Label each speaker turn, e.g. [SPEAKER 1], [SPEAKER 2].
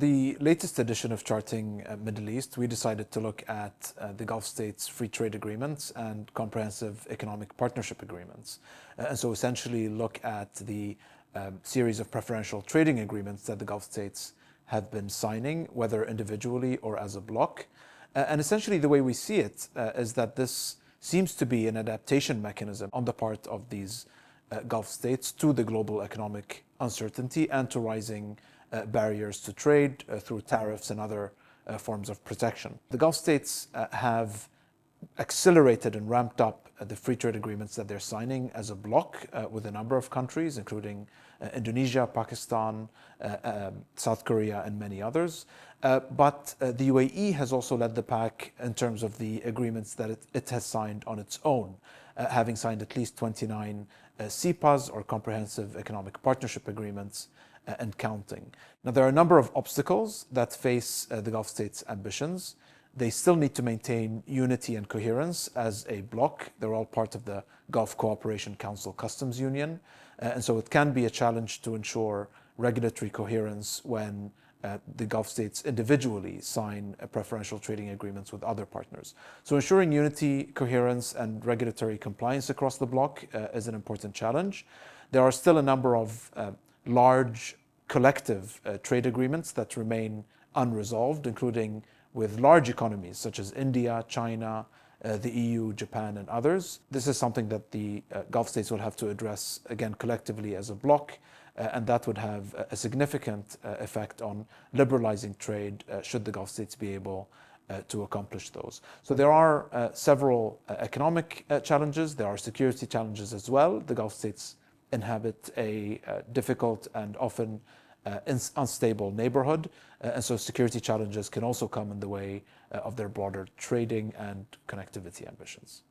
[SPEAKER 1] The latest edition of Charting Middle East, we decided to look at the Gulf states' free trade agreements and comprehensive economic partnership agreements. And so essentially look at the series of preferential trading agreements that the Gulf states have been signing, whether individually or as a bloc. And essentially the way we see it is that this seems to be an adaptation mechanism on the part of these Gulf states to the global economic uncertainty and to rising barriers to trade through tariffs and other forms of protection. The Gulf states have accelerated and ramped up the free trade agreements that they're signing as a bloc with a number of countries, including Indonesia, Pakistan, South Korea, and many others. But the UAE has also led the pack in terms of the agreements that it has signed on its own, having signed at least 29 CEPAs, or Comprehensive Economic Partnership Agreements, and counting. Now, there are a number of obstacles that face the Gulf states' ambitions. They still need to maintain unity and coherence as a bloc. They're all part of the Gulf Cooperation Council Customs Union. And so it can be a challenge to ensure regulatory coherence when the Gulf states individually sign preferential trading agreements with other partners. So ensuring unity, coherence, and regulatory compliance across the bloc is an important challenge. There are still a number of large collective trade agreements that remain unresolved, including with large economies such as India, China, the EU, Japan, and others. This is something that the Gulf states will have to address, again, collectively as a bloc, and that would have a significant effect on liberalizing trade should the Gulf states be able to accomplish those. So there are several economic challenges. There are security challenges as well. The Gulf states inhabit a difficult and often unstable neighborhood, and so security challenges can also come in the way of their broader trading and connectivity ambitions.